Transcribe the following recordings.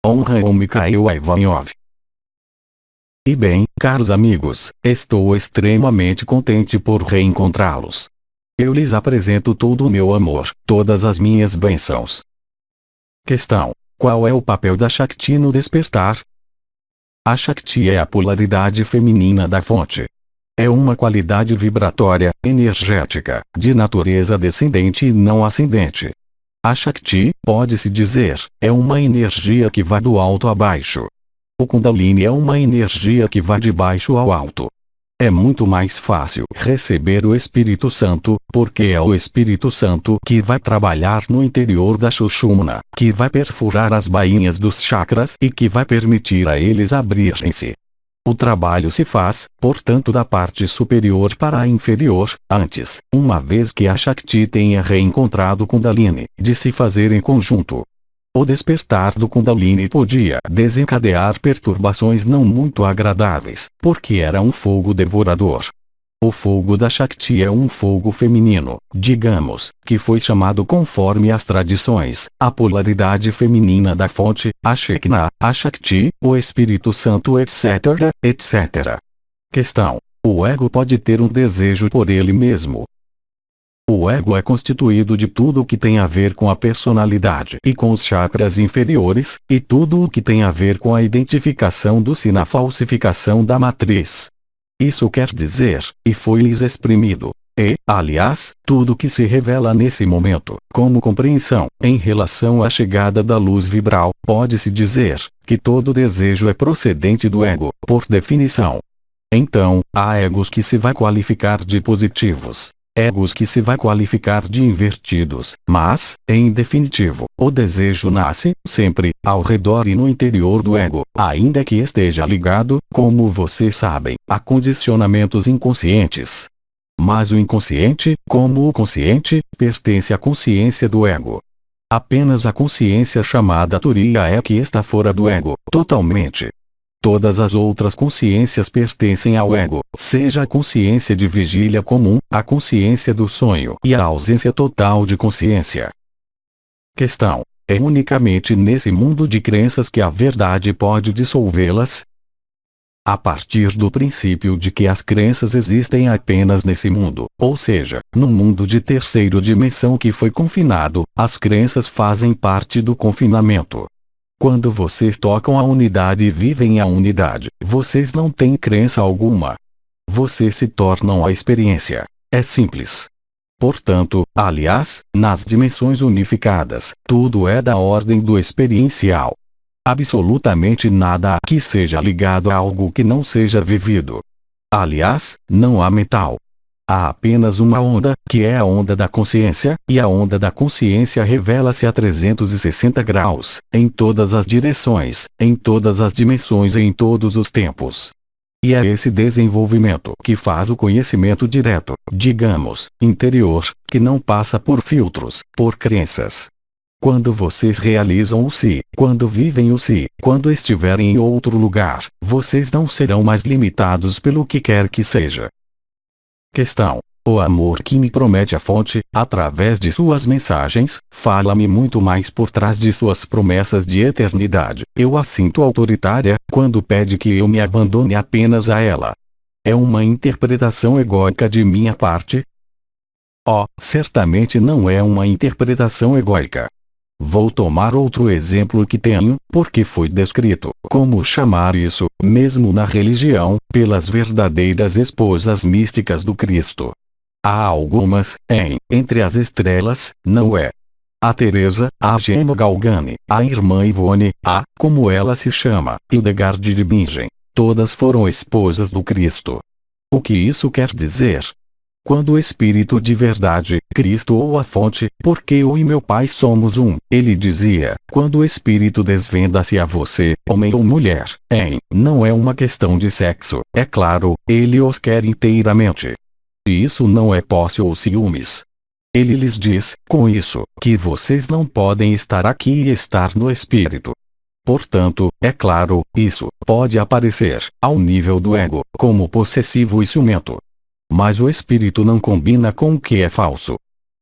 Honra ao Mikhail Ivanov. E bem, caros amigos, estou extremamente contente por reencontrá-los. Eu lhes apresento todo o meu amor, todas as minhas bênçãos. Questão: qual é o papel da Shakti no despertar? A Shakti é a polaridade feminina da fonte. É uma qualidade vibratória, energética, de natureza descendente e não ascendente. A Shakti, pode-se dizer, é uma energia que vai do alto a baixo. O Kundalini é uma energia que vai de baixo ao alto. É muito mais fácil receber o Espírito Santo, porque é o Espírito Santo que vai trabalhar no interior da Sushumna, que vai perfurar as bainhas dos chakras e que vai permitir a eles abrirem-se. O trabalho se faz, portanto, da parte superior para a inferior, antes, uma vez que a Shakti tenha reencontrado Kundalini, de se fazer em conjunto. O despertar do Kundalini podia desencadear perturbações não muito agradáveis, porque era um fogo devorador. O fogo da Shakti é um fogo feminino, digamos, que foi chamado conforme as tradições, a polaridade feminina da fonte, a Shekhinah, a Shakti, o Espírito Santo, etc., etc. Questão: o ego pode ter um desejo por ele mesmo? O ego é constituído de tudo o que tem a ver com a personalidade e com os chakras inferiores, e tudo o que tem a ver com a identificação do si na falsificação da matriz. Isso quer dizer, e foi-lhes exprimido. E, aliás, tudo que se revela nesse momento, como compreensão, em relação à chegada da luz vibral, pode-se dizer, que todo desejo é procedente do ego, por definição. Então, há egos que se vai qualificar de positivos, egos que se vai qualificar de invertidos, mas, em definitivo, o desejo nasce, sempre, ao redor e no interior do ego, ainda que esteja ligado, como vocês sabem, a condicionamentos inconscientes. Mas o inconsciente, como o consciente, pertence à consciência do ego. Apenas a consciência chamada Turiya é que está fora do ego, totalmente. Todas as outras consciências pertencem ao ego, seja a consciência de vigília comum, a consciência do sonho e a ausência total de consciência. Questão: é unicamente nesse mundo de crenças que a verdade pode dissolvê-las? A partir do princípio de que as crenças existem apenas nesse mundo, ou seja, no mundo de terceira dimensão que foi confinado, as crenças fazem parte do confinamento. Quando vocês tocam a unidade e vivem a unidade, vocês não têm crença alguma. Vocês se tornam a experiência. É simples. Portanto, aliás, nas dimensões unificadas, tudo é da ordem do experiencial. Absolutamente nada que seja ligado a algo que não seja vivido. Aliás, não há metal. Há apenas uma onda, que é a onda da consciência, e a onda da consciência revela-se a 360 graus, em todas as direções, em todas as dimensões e em todos os tempos. E é esse desenvolvimento que faz o conhecimento direto, digamos, interior, que não passa por filtros, por crenças. Quando vocês realizam o si, quando vivem o si, quando estiverem em outro lugar, vocês não serão mais limitados pelo que quer que seja. Questão: o amor que me promete a fonte, através de suas mensagens, fala-me muito mais por trás de suas promessas de eternidade. Eu a sinto autoritária, quando pede que eu me abandone apenas a ela. É uma interpretação egóica de minha parte? Oh, certamente não é uma interpretação egóica. Vou tomar outro exemplo que tenho, porque foi descrito, como chamar isso, mesmo na religião, pelas verdadeiras esposas místicas do Cristo. Há algumas, entre as estrelas, não é? A Teresa, a Gemma Galgani, a irmã Ivone, como ela se chama, Hildegard de Bingen, todas foram esposas do Cristo. O que isso quer dizer? Quando o Espírito de verdade, Cristo ou a fonte, porque eu e meu Pai somos um, ele dizia, quando o Espírito desvenda-se a você, homem ou mulher, não é uma questão de sexo, é claro, ele os quer inteiramente. E isso não é posse ou ciúmes. Ele lhes diz, com isso, que vocês não podem estar aqui e estar no Espírito. Portanto, é claro, isso pode aparecer, ao nível do ego, como possessivo e ciumento. Mas o espírito não combina com o que é falso.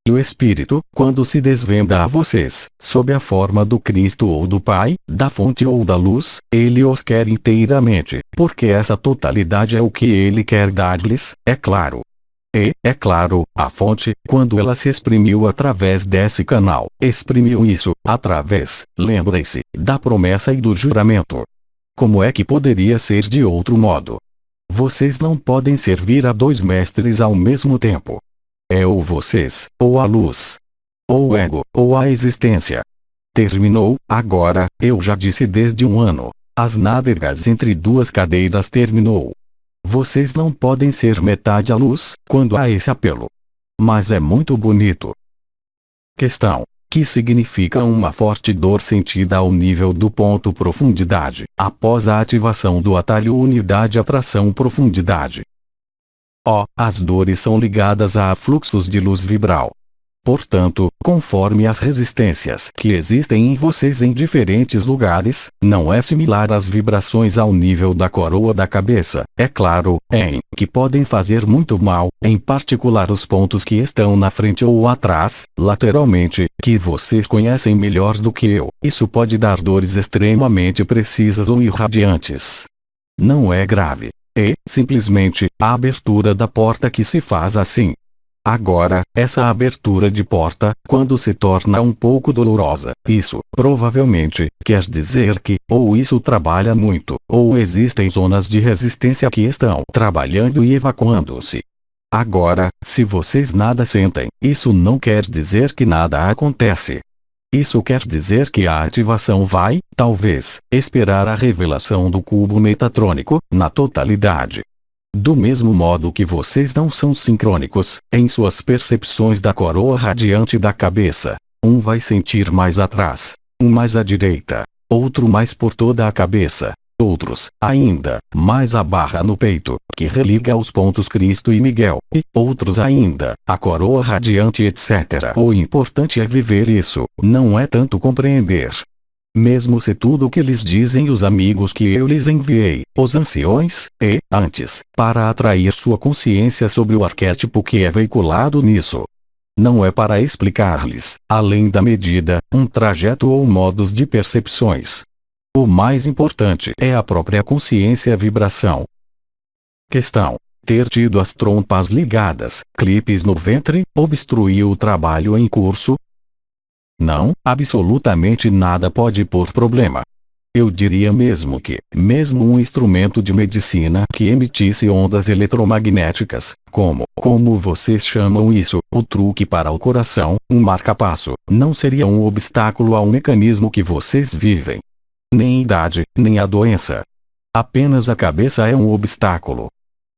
E o Espírito, quando se desvenda a vocês, sob a forma do Cristo ou do Pai, da fonte ou da luz, ele os quer inteiramente, porque essa totalidade é o que ele quer dar-lhes, é claro. E, é claro, a fonte, quando ela se exprimiu através desse canal, exprimiu isso, através, lembrem-se, da promessa e do juramento. Como é que poderia ser de outro modo? Vocês não podem servir a dois mestres ao mesmo tempo. É ou vocês, ou a luz. Ou o ego, ou a existência. Terminou, agora, eu já disse desde um ano. As nádegas entre duas cadeiras terminou. Vocês não podem ser metade a luz, quando há esse apelo. Mas é muito bonito. Questão. Que significa uma forte dor sentida ao nível do ponto profundidade, após a ativação do atalho unidade atração profundidade. As dores são ligadas a fluxos de luz vibral. Portanto, conforme as resistências que existem em vocês em diferentes lugares, não é similar às vibrações ao nível da coroa da cabeça, é claro, que podem fazer muito mal, em particular os pontos que estão na frente ou atrás, lateralmente, que vocês conhecem melhor do que eu. Isso pode dar dores extremamente precisas ou irradiantes. Não é grave. É, simplesmente, a abertura da porta que se faz assim. Agora, essa abertura de porta, quando se torna um pouco dolorosa, isso, provavelmente, quer dizer que, ou isso trabalha muito, ou existem zonas de resistência que estão trabalhando e evacuando-se. Agora, se vocês nada sentem, isso não quer dizer que nada acontece. Isso quer dizer que a ativação vai, talvez, esperar a revelação do cubo metatrônico, na totalidade. Do mesmo modo que vocês não são sincrônicos, em suas percepções da coroa radiante da cabeça. Um vai sentir mais atrás, um mais à direita, outro mais por toda a cabeça, outros, ainda, mais a barra no peito, que religa aos pontos Cristo e Miguel, e, outros ainda, a coroa radiante etc. O importante é viver isso, não é tanto compreender. Mesmo se tudo o que lhes dizem os amigos que eu lhes enviei, os anciões, antes, para atrair sua consciência sobre o arquétipo que é veiculado nisso. Não é para explicar-lhes, além da medida, um trajeto ou modos de percepções. O mais importante é a própria consciência vibração. Questão. Ter tido as trompas ligadas, clipes no ventre, obstruiu o trabalho em curso? Não, absolutamente nada pode pôr problema. Eu diria mesmo que, mesmo um instrumento de medicina que emitisse ondas eletromagnéticas, como vocês chamam isso, o truque para o coração, um marca-passo, não seria um obstáculo ao mecanismo que vocês vivem. Nem idade, nem a doença. Apenas a cabeça é um obstáculo.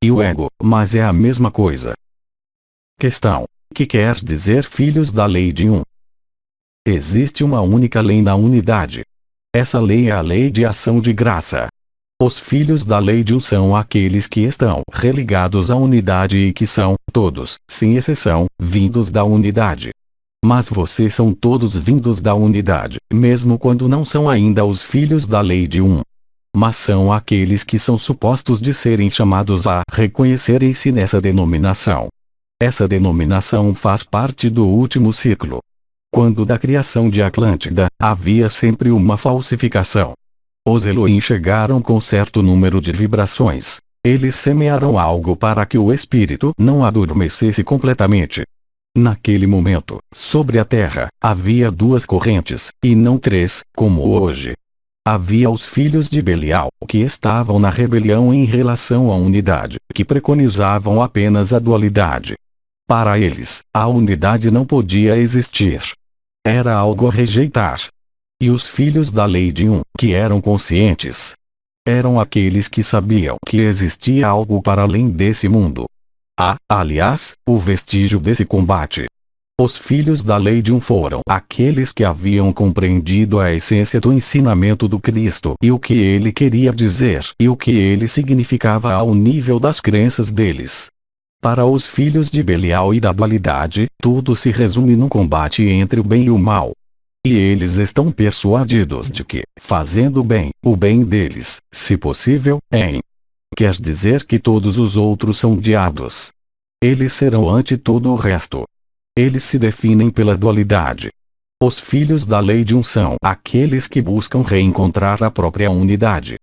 E o ego, mas é a mesma coisa. Questão. Que quer dizer filhos da lei de um? Existe uma única lei na unidade. Essa lei é a lei de ação de graça. Os filhos da lei de um são aqueles que estão religados à unidade e que são, todos, sem exceção, vindos da unidade. Mas vocês são todos vindos da unidade, mesmo quando não são ainda os filhos da lei de um. Mas são aqueles que são supostos de serem chamados a reconhecerem-se nessa denominação. Essa denominação faz parte do último ciclo. Quando da criação de Atlântida, havia sempre uma falsificação. Os Elohim chegaram com certo número de vibrações. Eles semearam algo para que o espírito não adormecesse completamente. Naquele momento, sobre a Terra, havia duas correntes, e não três, como hoje. Havia os filhos de Belial, que estavam na rebelião em relação à unidade, que preconizavam apenas a dualidade. Para eles, a unidade não podia existir. Era algo a rejeitar. E os filhos da lei de um, que eram conscientes, eram aqueles que sabiam que existia algo para além desse mundo. Aliás, o vestígio desse combate. Os filhos da lei de um foram aqueles que haviam compreendido a essência do ensinamento do Cristo e o que ele queria dizer e o que ele significava ao nível das crenças deles. Para os filhos de Belial e da dualidade, tudo se resume num combate entre o bem e o mal. E eles estão persuadidos de que, fazendo bem, o bem deles, se possível, quer dizer que todos os outros são diabos. Eles serão ante todo o resto. Eles se definem pela dualidade. Os filhos da lei de um são aqueles que buscam reencontrar a própria unidade.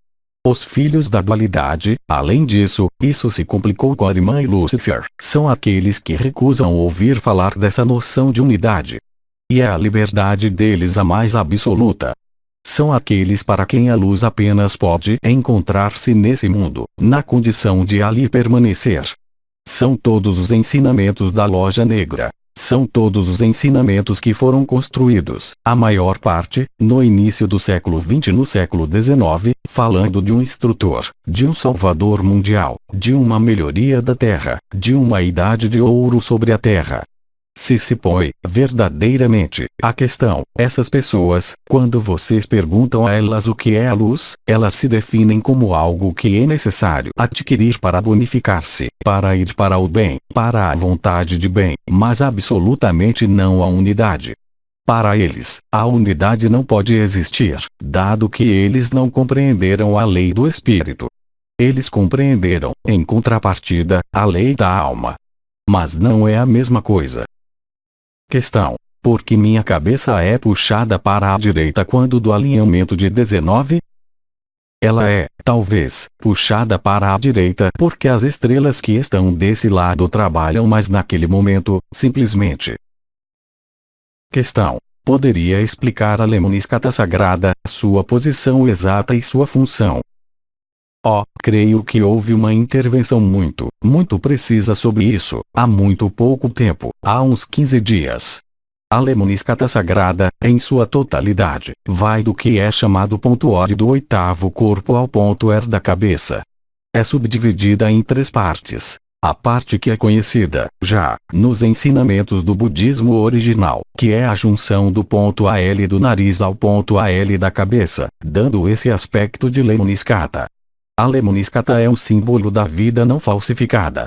Os filhos da dualidade, além disso, isso se complicou com Ahriman e Lúcifer, são aqueles que recusam ouvir falar dessa noção de unidade. E é a liberdade deles a mais absoluta. São aqueles para quem a luz apenas pode encontrar-se nesse mundo, na condição de ali permanecer. São todos os ensinamentos da loja negra. São todos os ensinamentos que foram construídos, a maior parte, no início do século XX e no século XIX, falando de um instrutor, de um salvador mundial, de uma melhoria da Terra, de uma idade de ouro sobre a Terra. Se põe, verdadeiramente, a questão, essas pessoas, quando vocês perguntam a elas o que é a luz, elas se definem como algo que é necessário adquirir para bonificar-se, para ir para o bem, para a vontade de bem, mas absolutamente não a unidade. Para eles, a unidade não pode existir, dado que eles não compreenderam a lei do espírito. Eles compreenderam, em contrapartida, a lei da alma. Mas não é a mesma coisa. Questão: por que minha cabeça é puxada para a direita quando do alinhamento de 19? Ela é, talvez, puxada para a direita porque as estrelas que estão desse lado trabalham mais naquele momento, simplesmente. Questão: poderia explicar a Lemoniscata Sagrada, sua posição exata e sua função? Creio que houve uma intervenção muito precisa sobre isso, há muito pouco tempo, há uns 15 dias. A Lemoniscata Sagrada, em sua totalidade, vai do que é chamado ponto OR do oitavo corpo ao ponto ER da cabeça. É subdividida em 3 partes. A parte que é conhecida, já, nos ensinamentos do budismo original, que é a junção do ponto AL do nariz ao ponto AL da cabeça, dando esse aspecto de Lemoniscata. A Lemoniscata é um símbolo da vida não falsificada.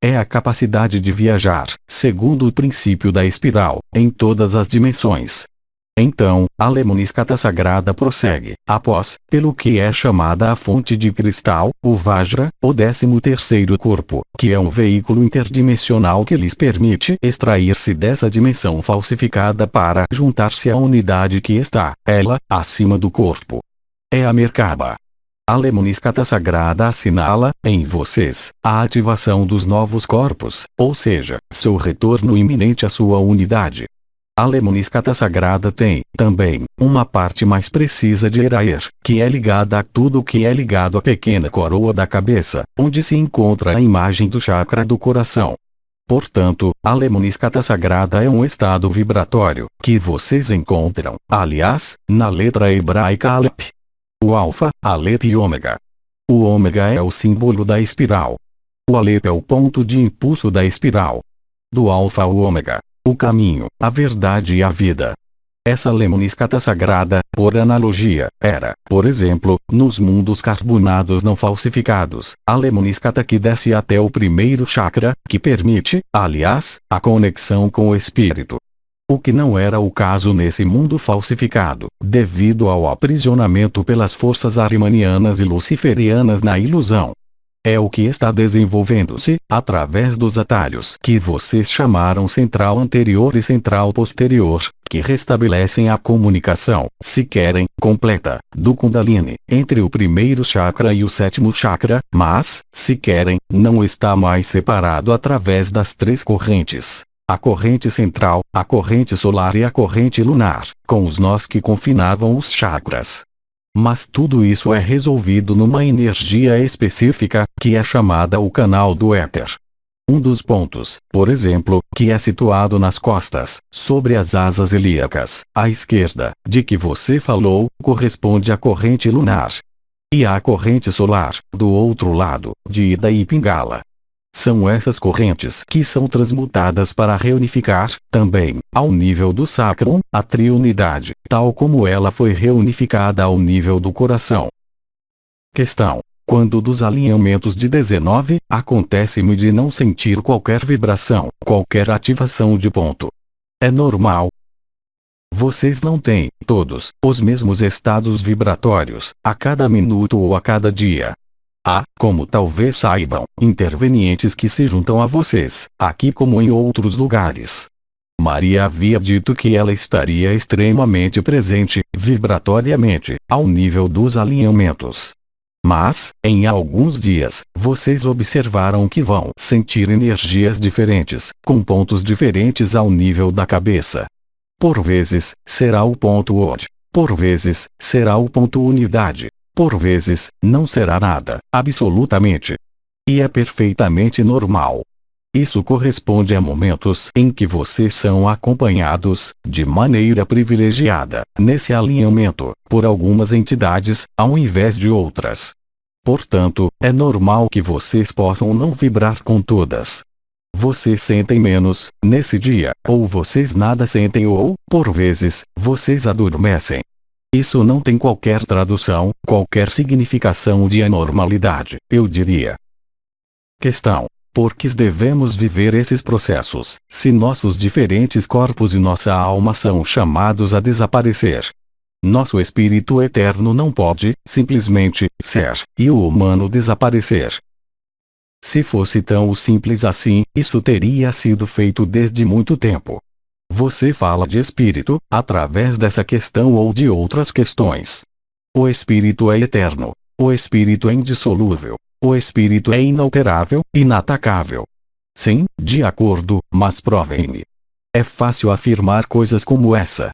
É a capacidade de viajar, segundo o princípio da espiral, em todas as dimensões. Então, a Lemoniscata Sagrada prossegue, após, pelo que é chamada a fonte de cristal, o Vajra, o 13º corpo, que é um veículo interdimensional que lhes permite extrair-se dessa dimensão falsificada para juntar-se à unidade que está, ela, acima do corpo. É a Merkaba. A Lemoniscata Sagrada assinala, em vocês, a ativação dos novos corpos, ou seja, seu retorno iminente à sua unidade. A Lemoniscata Sagrada tem, também, uma parte mais precisa de Eraer, que é ligada a tudo que é ligado à pequena coroa da cabeça, onde se encontra a imagem do chakra do coração. Portanto, a Lemoniscata Sagrada é um estado vibratório, que vocês encontram, aliás, na letra hebraica Aleph. O Alfa, Aleph e Ômega. O Ômega é o símbolo da espiral. O Aleph é o ponto de impulso da espiral. Do Alfa ao Ômega, o caminho, a verdade e a vida. Essa Lemoniscata Sagrada, por analogia, era, por exemplo, nos mundos carbonados não falsificados, a Lemoniscata que desce até o primeiro chakra, que permite, aliás, a conexão com o espírito. O que não era o caso nesse mundo falsificado, devido ao aprisionamento pelas forças ahrimanianas e luciferianas na ilusão. É o que está desenvolvendo-se, através dos atalhos que vocês chamaram central anterior e central posterior, que restabelecem a comunicação, se querem, completa, do Kundalini, entre o primeiro chakra e o 7º chakra, mas, se querem, não está mais separado através das 3 correntes. A corrente central, a corrente solar e a corrente lunar, com os nós que confinavam os chakras. Mas tudo isso é resolvido numa energia específica, que é chamada o canal do éter. Um dos pontos, por exemplo, que é situado nas costas, sobre as asas ilíacas, à esquerda, de que você falou, corresponde à corrente lunar. E à corrente solar, do outro lado, de Ida e Pingala. São essas correntes que são transmutadas para reunificar, também, ao nível do sacrum, a triunidade, tal como ela foi reunificada ao nível do coração. Questão: quando dos alinhamentos de 19, acontece-me de não sentir qualquer vibração, qualquer ativação de ponto. É normal? Vocês não têm, todos, os mesmos estados vibratórios, a cada minuto ou a cada dia. Há, como talvez saibam, intervenientes que se juntam a vocês, aqui como em outros lugares. Maria havia dito que ela estaria extremamente presente, vibratoriamente, ao nível dos alinhamentos. Mas, em alguns dias, vocês observaram que vão sentir energias diferentes, com pontos diferentes ao nível da cabeça. Por vezes, será o ponto odd. Por vezes, será o ponto unidade. Por vezes, não será nada, absolutamente. E é perfeitamente normal. Isso corresponde a momentos em que vocês são acompanhados, de maneira privilegiada, nesse alinhamento, por algumas entidades, ao invés de outras. Portanto, é normal que vocês possam não vibrar com todas. Vocês sentem menos, nesse dia, ou vocês nada sentem ou, por vezes, vocês adormecem. Isso não tem qualquer tradução, qualquer significação de anormalidade, eu diria. Questão: por que devemos viver esses processos, se nossos diferentes corpos e nossa alma são chamados a desaparecer? Nosso espírito eterno não pode, simplesmente, ser, e o humano desaparecer. Se fosse tão simples assim, isso teria sido feito desde muito tempo. Você fala de espírito, através dessa questão ou de outras questões. O espírito é eterno. O espírito é indissolúvel. O espírito é inalterável, inatacável. Sim, de acordo, mas provem-me. É fácil afirmar coisas como essa.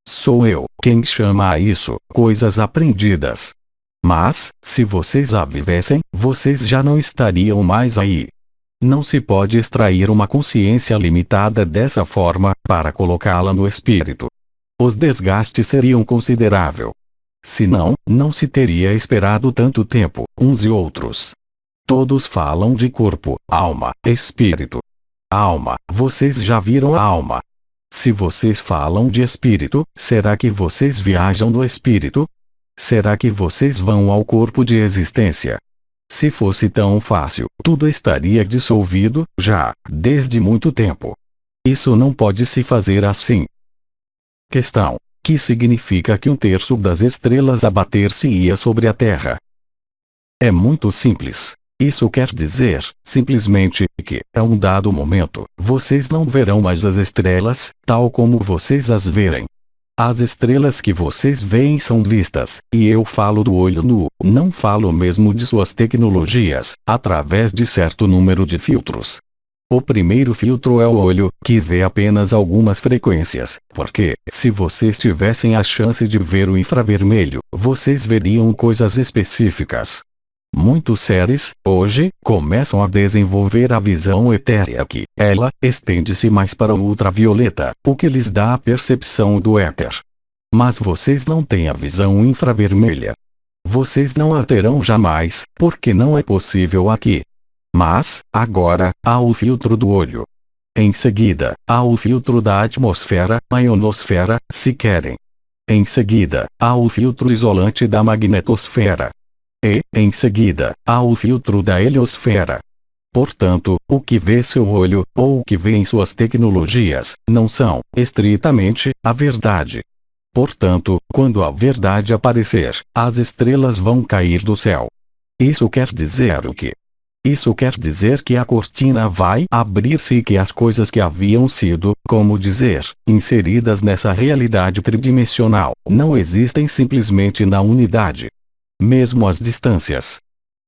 Sou eu quem chama a isso coisas aprendidas. Mas, se vocês a vivessem, vocês já não estariam mais aí. Não se pode extrair uma consciência limitada dessa forma, para colocá-la no espírito. Os desgastes seriam consideráveis. Senão, não se teria esperado tanto tempo, uns e outros. Todos falam de corpo, alma, espírito. Alma, vocês já viram a alma? Se vocês falam de espírito, será que vocês viajam no espírito? Será que vocês vão ao corpo de existência? Se fosse tão fácil, tudo estaria dissolvido, já, desde muito tempo. Isso não pode se fazer assim. Questão: que significa que 1/3 das estrelas abater-se-ia sobre a Terra? É muito simples. Isso quer dizer, simplesmente, que, a um dado momento, vocês não verão mais as estrelas, tal como vocês as verem. As estrelas que vocês veem são vistas, e eu falo do olho nu, não falo mesmo de suas tecnologias, através de certo número de filtros. O primeiro filtro é o olho, que vê apenas algumas frequências, porque, se vocês tivessem a chance de ver o infravermelho, vocês veriam coisas específicas. Muitos seres, hoje, começam a desenvolver a visão etérea que, ela, estende-se mais para o ultravioleta, o que lhes dá a percepção do éter. Mas vocês não têm a visão infravermelha. Vocês não a terão jamais, porque não é possível aqui. Mas, agora, há o filtro do olho. Em seguida, há o filtro da atmosfera, a ionosfera, se querem. Em seguida, há o filtro isolante da magnetosfera. E, em seguida, há o filtro da heliosfera. Portanto, o que vê seu olho, ou o que vê em suas tecnologias, não são, estritamente, a verdade. Portanto, quando a verdade aparecer, as estrelas vão cair do céu. Isso quer dizer o quê? Isso quer dizer que a cortina vai abrir-se e que as coisas que haviam sido, como dizer, inseridas nessa realidade tridimensional, não existem simplesmente na unidade. Mesmo as distâncias.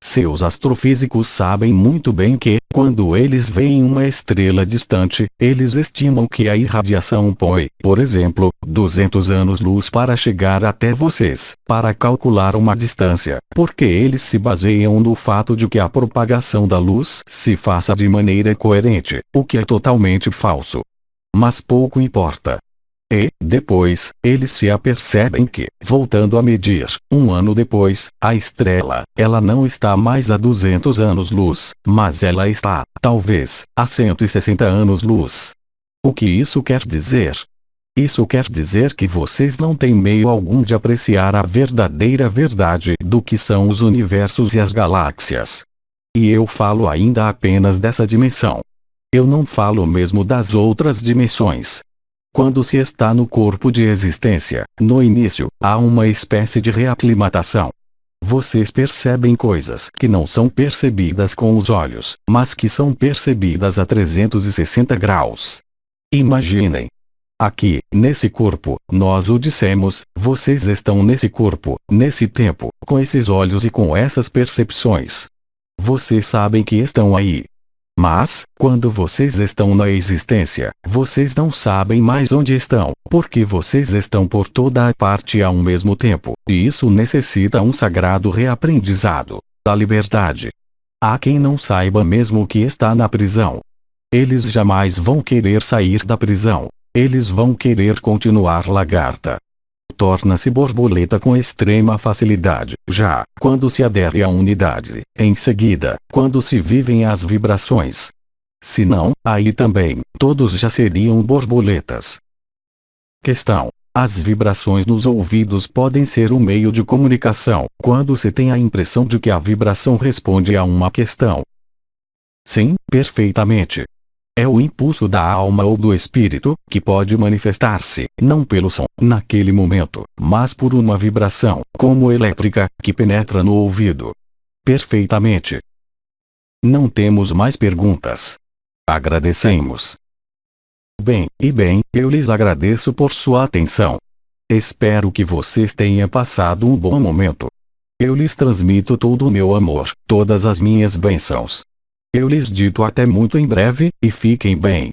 Seus astrofísicos sabem muito bem que, quando eles veem uma estrela distante, eles estimam que a irradiação põe, por exemplo, 200 anos-luz para chegar até vocês, para calcular uma distância, porque eles se baseiam no fato de que a propagação da luz se faça de maneira coerente, o que é totalmente falso. Mas pouco importa. E, depois, eles se apercebem que, voltando a medir, um ano depois, a estrela, ela não está mais a 200 anos-luz, mas ela está, talvez, a 160 anos-luz. O que isso quer dizer? Isso quer dizer que vocês não têm meio algum de apreciar a verdadeira verdade do que são os universos e as galáxias. E eu falo ainda apenas dessa dimensão. Eu não falo mesmo das outras dimensões. Quando se está no corpo de existência, no início, há uma espécie de reaclimatação. Vocês percebem coisas que não são percebidas com os olhos, mas que são percebidas a 360 graus. Imaginem. Aqui, nesse corpo, nós o dissemos, vocês estão nesse corpo, nesse tempo, com esses olhos e com essas percepções. Vocês sabem que estão aí. Mas, quando vocês estão na existência, vocês não sabem mais onde estão, porque vocês estão por toda a parte ao mesmo tempo, e isso necessita um sagrado reaprendizado da liberdade. Há quem não saiba mesmo que está na prisão. Eles jamais vão querer sair da prisão. Eles vão querer continuar lagarta. Torna-se borboleta com extrema facilidade, já quando se adere à unidade, em seguida, quando se vivem as vibrações. Se não, aí também, todos já seriam borboletas. Questão: as vibrações nos ouvidos podem ser um meio de comunicação, quando se tem a impressão de que a vibração responde a uma questão. Sim, perfeitamente. É o impulso da alma ou do espírito, que pode manifestar-se, não pelo som, naquele momento, mas por uma vibração, como elétrica, que penetra no ouvido. Perfeitamente. Não temos mais perguntas. Agradecemos. Bem, eu lhes agradeço por sua atenção. Espero que vocês tenham passado um bom momento. Eu lhes transmito todo o meu amor, todas as minhas bênçãos. Eu lhes digo até muito em breve, e fiquem bem.